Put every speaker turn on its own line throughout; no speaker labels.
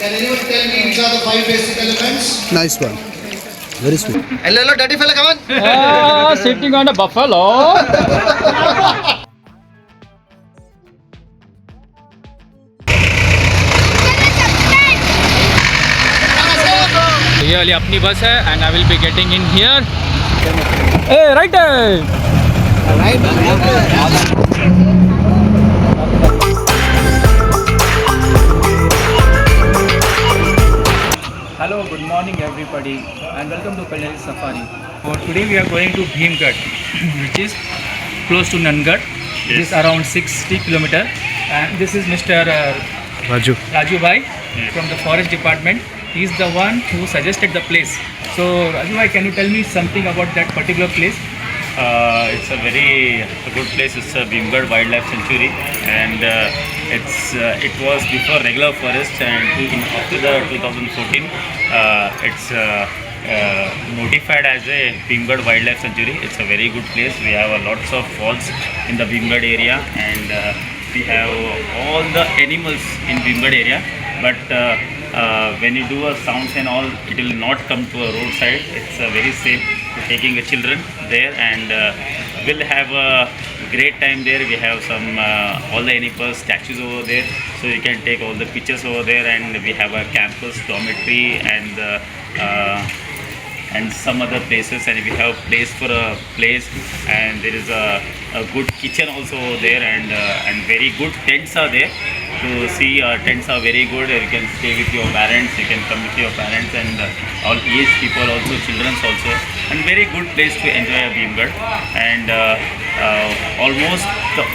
Can anyone tell me which are the 5 basic elements?
Nice one. Very sweet.
Hello, dirty fella, come on.
Sitting on a buffalo. ये वाली अपनी बस है and I will be getting in here. Hey, right there. Hello, good morning everybody and welcome to Kalyan Safari. Today we are going to Bhimgarh, which is close to Nandgarh. Yes. This is around 60 km. And this is Mr. Raju Bhai from the forest department. He is the one who suggested the place. So Raju Bhai, can you tell me something about that particular place?
It's a very good place. It's a Bhimgarh Wildlife Sanctuary, and it was before regular forest, and after the 2014, it's notified as a Bhimgarh Wildlife Sanctuary. It's a very good place. We have lots of falls in the Bhimgarh area, and we have all the animals in Bhimgarh area. But when you do a sounds and all, it will not come to a roadside. It's very safe taking the children there, and we'll have a great time there. We have some all the animals statues over there, so you can take all the pictures over there. And we have a campus dormitory and some other places, and we have place for a place, and there is a good kitchen also over there, and very good tents are there. To see, tents are very good. You can stay with your parents, you can come with your parents, and all age people also, children also, and very good place to enjoy a Bhimgarh. And almost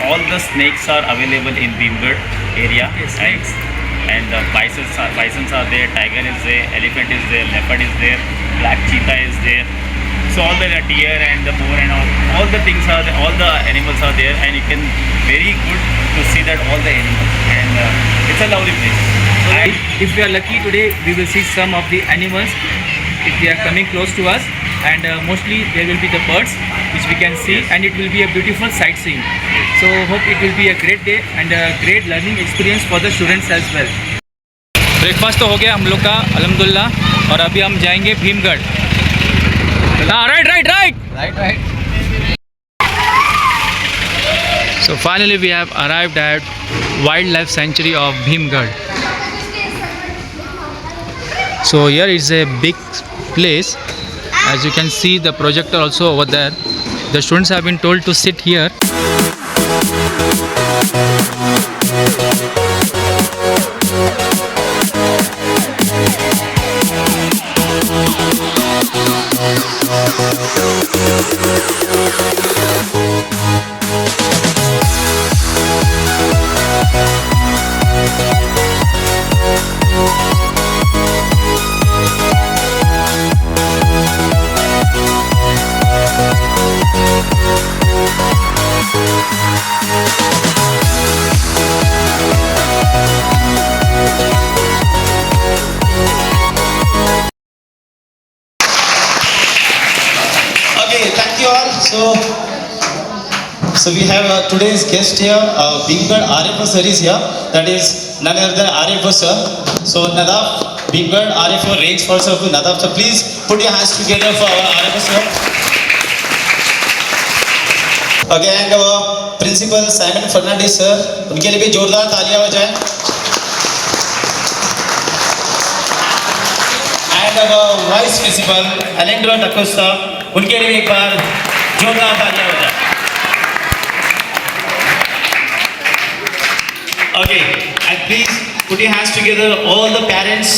all the snakes are available in Bhimgarh area. Snakes. And bisons are there, tiger is there, elephant is there, leopard is there, black cheetah is there. So all the deer and the moor and all the things are there, all the animals are there, and you can very good to see that all the animals, and it's a lovely place.
So if we are lucky today, we will see some of the animals if they are coming close to us, and mostly there will be the birds which we can see, and it will be a beautiful sightseeing. So hope it will be a great day and a great learning experience for the students as well. Breakfast तो हो गया हम लोग का अल्हम्दुलिल्लाह, और अभी हम जाएंगे Bhimgarh. Right. So finally we have arrived at Wildlife Sanctuary of Bhimgarh. So here is a big place. As you can see, the projector also over there. The students have been told to sit here.
Thank you all. So we have today's guest here, Bhimgarh RFO sir is here. That is none other than RFO sir. So Nadaf, Bhimgarh RFO range for sir. Nadaf sir, please put your hands together for our RFO sir. Okay, and our principal Simon Fernandez sir, उनके लिए भी जोरदार तालियां हो जाए. And our vice principal Alejandro Dacosta, उनके लिए एक बार जोरदार तालियां हो जाए. Okay, and please put your hands together. All the parents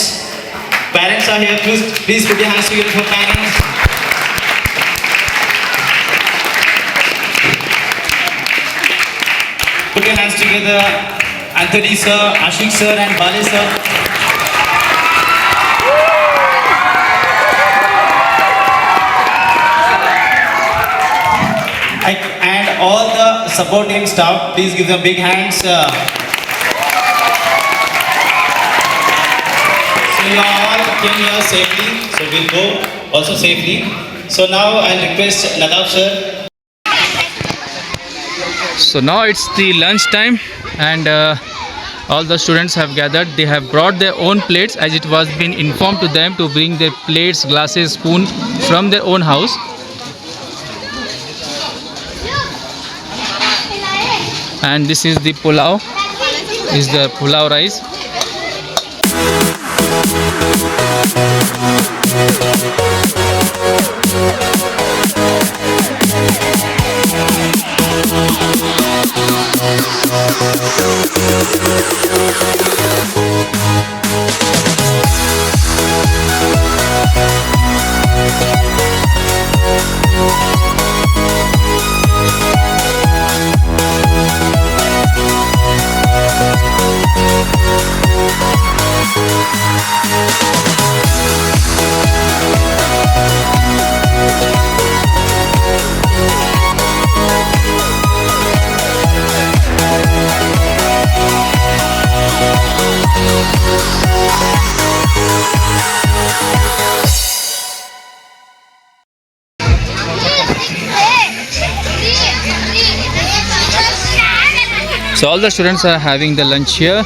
are here. Please put your hands together for parents. Put your hands together, Anthony sir, Ashik sir, and Bale sir. And all the supporting staff, please give them big hands. So you all came here safely, so we'll go also safely. So now I'll request Nadaf sir.
So now it's the lunch time, and All the students have gathered. They have brought their own plates as it was been informed to them to bring their plates, glasses, spoon from their own house. And this is the pulao. This is the pulao rice. So all the students are having the lunch here,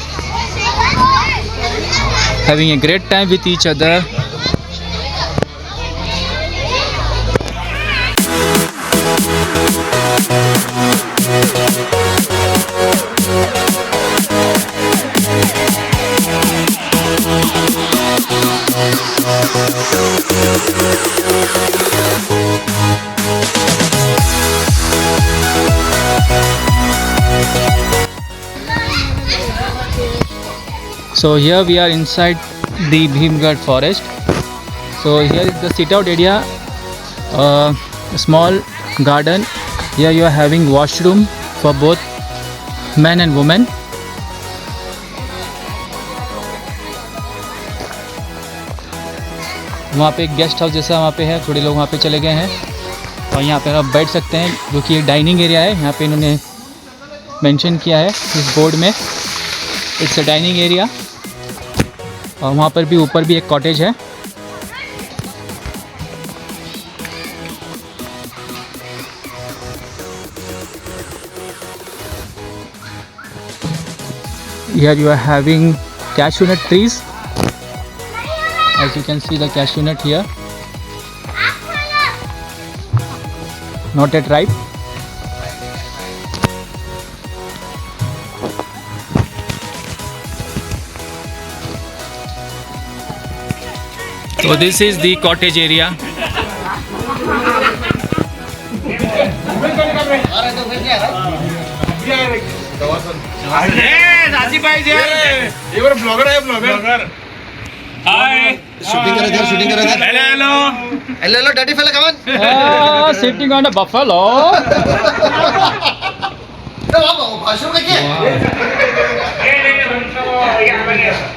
having a great time with each other. So here we are inside the Bhimgarh forest. So here is the sit out area, a small garden. Here you are having washroom for both men and women. वहाँ पे एक guest house जैसा वहाँ पे है, थोड़े लोग वहाँ पे चले गए हैं और यहाँ पे आप बैठ सकते हैं, जो कि एक डाइनिंग एरिया है। यहाँ पे इन्होंने मेंशन किया है इस बोर्ड में, इट्स अ डाइनिंग एरिया। और वहाँ पर भी ऊपर भी एक कॉटेज है। Here you are having cashew nut trees. As you can see the cashew nut here, not yet ripe. So this is the cottage area.
Shooting करे इधर, शूटिंग करे इधर। हेलो हेलो डैडी फेला कमान।
Sitting on a buffalo.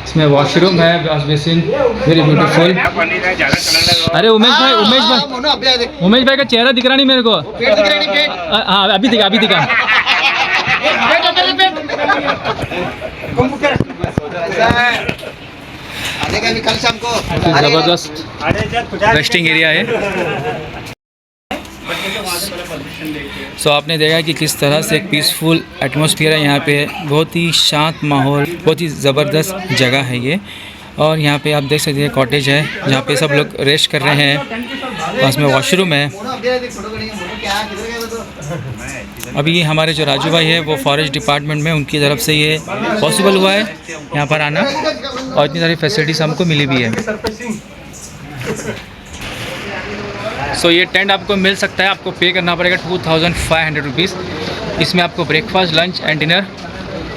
इसमें washroom है, wash basin, very beautiful. अरे उमेश भाई का चेहरा दिख रहा नहीं मेरे को।
पेट दिख रहा नहीं, पेट।
हाँ अभी दिखा, अभी दिखा।
आने भी कल शाम को।
जबरदस्त रेस्टिंग एरिया है। सो आपने देखा कि किस तरह से एक पीसफुल एटमॉस्फेयर है यहाँ पे, बहुत ही शांत माहौल, बहुत ही ज़बरदस्त जगह है ये। और यहाँ पे आप देख सकते हैं कॉटेज है जहाँ पे सब लोग रेस्ट कर रहे हैं, पास में वॉशरूम है। अभी हमारे जो राजू भाई है वो फॉरेस्ट डिपार्टमेंट में, उनकी तरफ से ये पॉसिबल हुआ है यहाँ पर आना, और इतनी सारी फैसिलिटीज़ हमको मिली भी है। सो ये टेंट आपको मिल सकता है, आपको पे करना पड़ेगा 2500 रुपीज़। इसमें आपको breakfast, lunch and dinner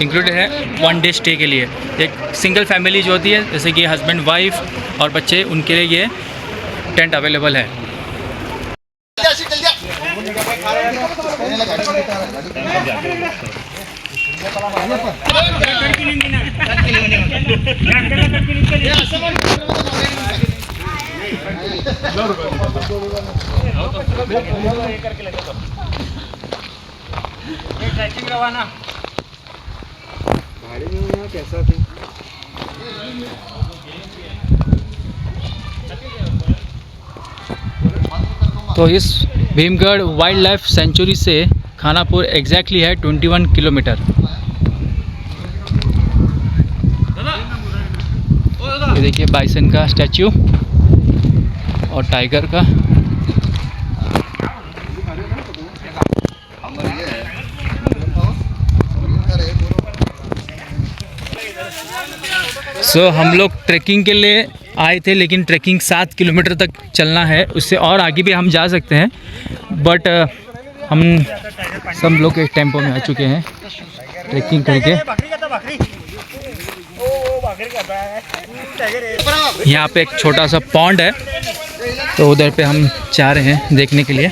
included है 1 डे स्टे के लिए। एक सिंगल फैमिली जो होती है, जैसे कि हस्बैंड, वाइफ और बच्चे, उनके लिए ये टेंट अवेलेबल है। तो इस भीमगढ़ वाइल्ड लाइफ सेंचुरी से खानापुर एग्जैक्टली है 21 किलोमीटर। ये देखिए बाइसन का स्टैचू और टाइगर का। हम लोग ट्रैकिंग के लिए आए थे, लेकिन ट्रैकिंग 7 किलोमीटर तक चलना है, उससे और आगे भी हम जा सकते हैं, बट हम सब लोग एक टेम्पो में आ चुके हैं ट्रैकिंग करके। यहाँ पे एक छोटा सा पॉन्ड है, तो उधर पे हम जा रहे हैं देखने के लिए।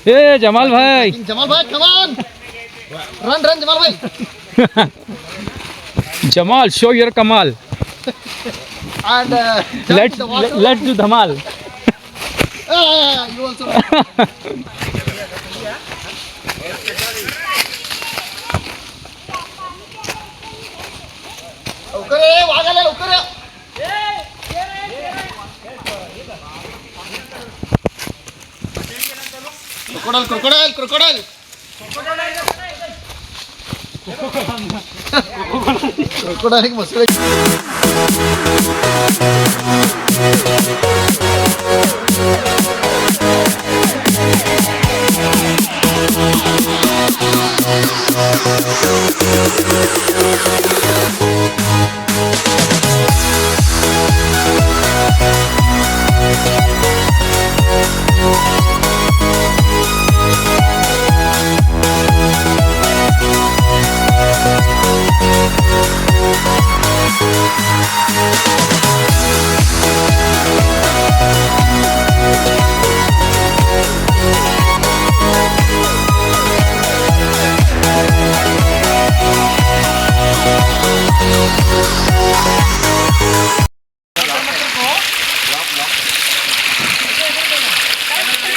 ए जमाल भाई,
कम ऑन, रन जमाल भाई।
जमाल, शो योर कमाल।
And
let's do Dhamaal.
you also. Crocodile. Crocodile मस्त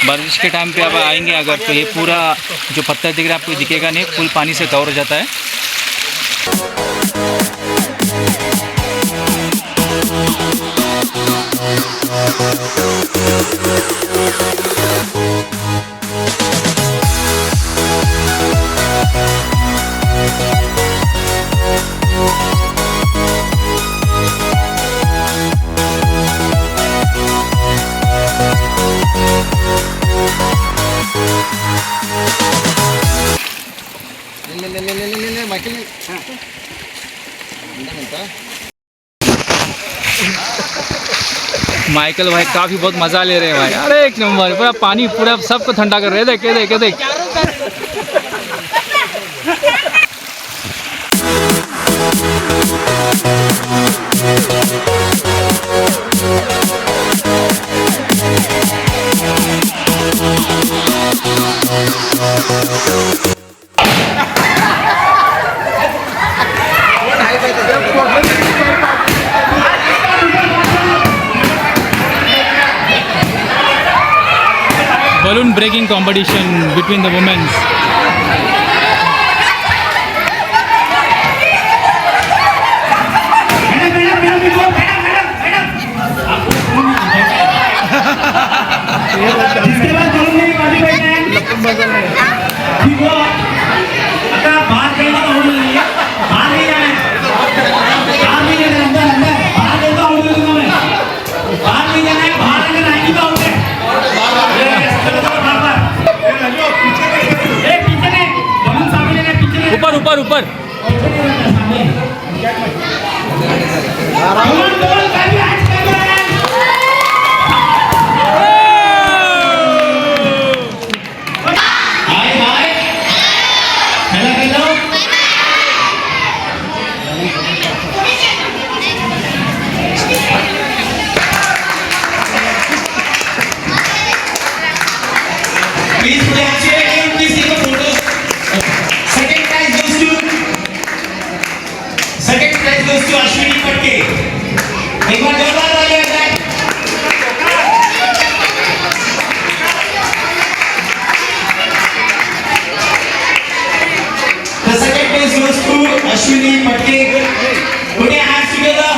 बारिश के टाइम पे अब आएंगे अगर, तो ये पूरा जो पत्थर दिख रहा है आपको दिखेगा नहीं, फुल पानी से कवर हो जाता है।
ले माइकल ने
माइकल भाई काफ़ी बहुत मज़ा ले रहे हैं भाई। अरे एक नंबर, पूरा पानी पूरा सबको ठंडा कर रहे हैं। देख balloon breaking competition between the women. ऊपर
Ashwini Patke. Put your hands together.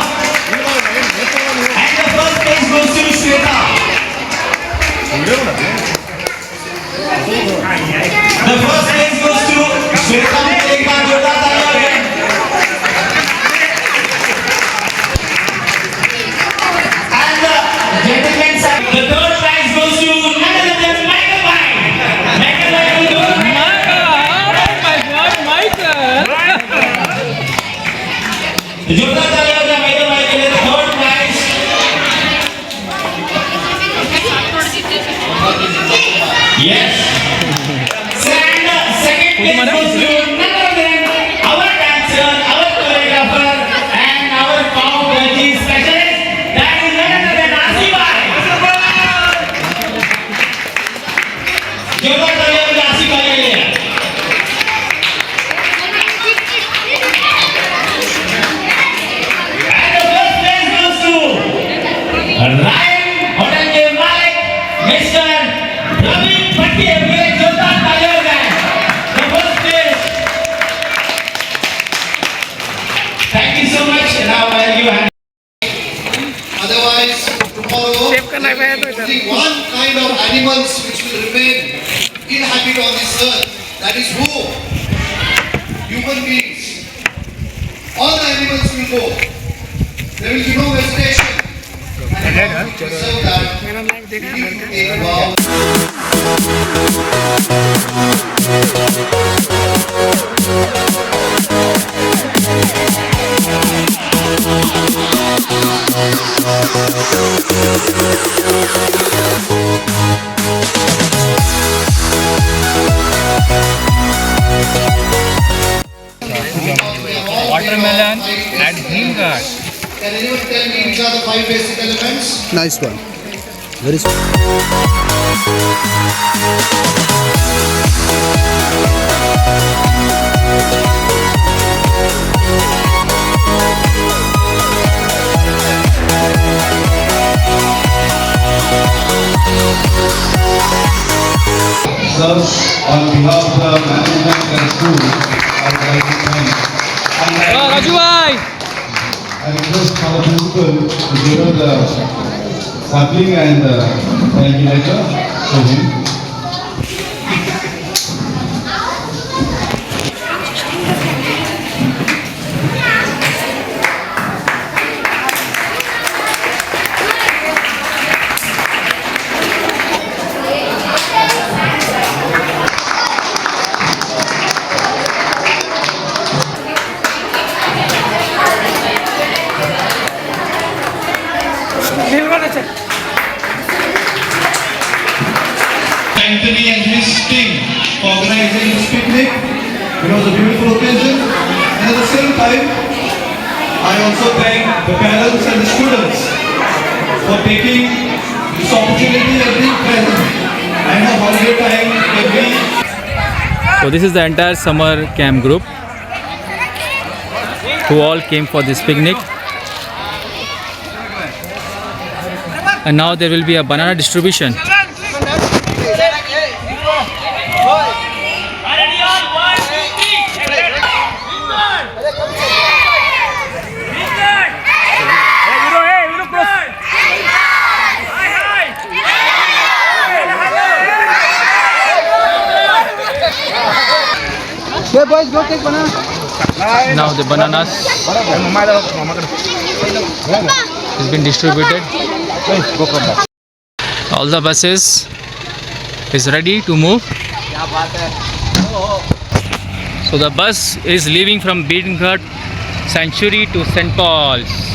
And the first place goes to Shweta. The first place goes to Shweta. एक बार जोरदार तालियां बजाएं. And the gentlemen, the third prize goes to none other than Michael Bai. Michael Bai will go. जोरदार तालियां बजाएं Michael Bai के लिए. The third prize. Yes. And the second place goes to none other than our dancer, our choreographer, and our Pav-Bhaji specialist. That is none other than Asif Bhai. जोरदार तालियां बजाएं आसिफ भाई के लिए. And the first place goes to Ryan Hotel के मालिक Mr. Ravi Patti. मेरे जोरदार तालियां बजाएं. The first place. Thank you so much. Now I'll give hand.
Otherwise, tomorrow, only one kind of animals which will remain inhabit on this earth. That is who? Human beings. All the animals will go. There will be no vegetation. And in order to preserve that, we need to take a vow.
Watermelon and Bhimghat.
Can anyone tell me which are the 5 basic elements?
Nice one. Very sweet.
Sir, on behalf of the management and school, I would like to thank. I request our principal to give us the sapling and thank you letter to him.
Anthony and his team for organizing this picnic. It was a beautiful occasion. And at the same time, I also thank the parents and the students for taking this opportunity and being present. And a holiday time every.
So this is the entire summer camp group who all came for this picnic. And now there will be a banana distribution.
Yeah, boys, go take banana.
Now the bananas has been distributed. All the buses is ready to move. So the bus is leaving from Bhimghat Sanctuary to St. Paul's.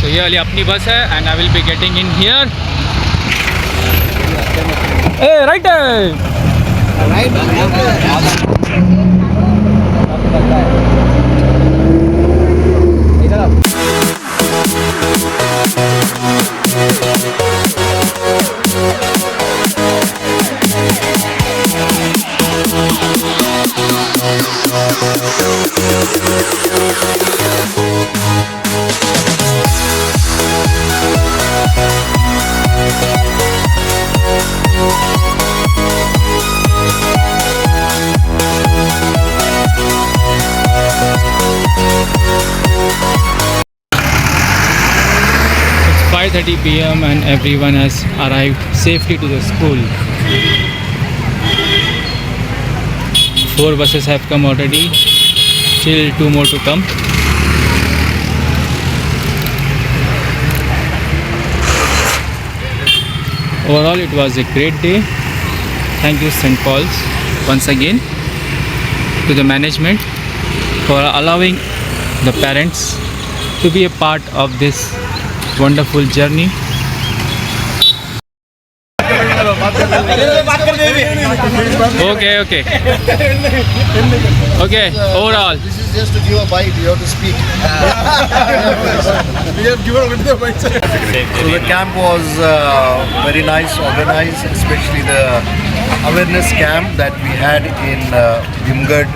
So ये वाली अपनी बस है and I will be getting in here. Hey, right there. It's 5:30 p.m. and everyone has arrived safely to the school. 4 buses have come already, still 2 more to come. Overall, it was a great day. Thank you, St. Paul's, once again, to the management for allowing the parents to be a part of this wonderful journey. Okay. Okay, overall.
This is just to give a bite, you have to speak. So the camp was very nice, organized, especially the awareness camp that we had in Bhimgad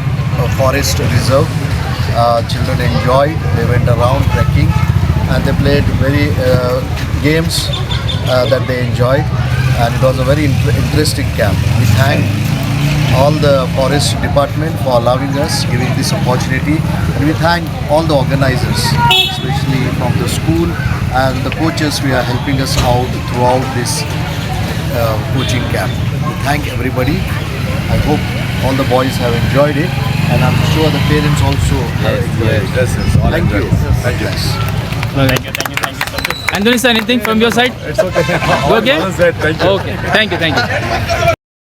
Forest Reserve. Children enjoyed, they went around trekking and they played very games that they enjoyed, and it was a very interesting camp. We thank all the forest department for allowing us, giving this opportunity, and we thank all the organizers, especially from the school and the coaches who are helping us out throughout this coaching camp. We thank everybody. I hope all the boys have enjoyed it, and I'm sure the parents also have enjoyed it. Thank you. Thank you.
Thank you so much.
Anthony, sir, anything from your side? It's okay. Okay? Thank you. Okay, thank you.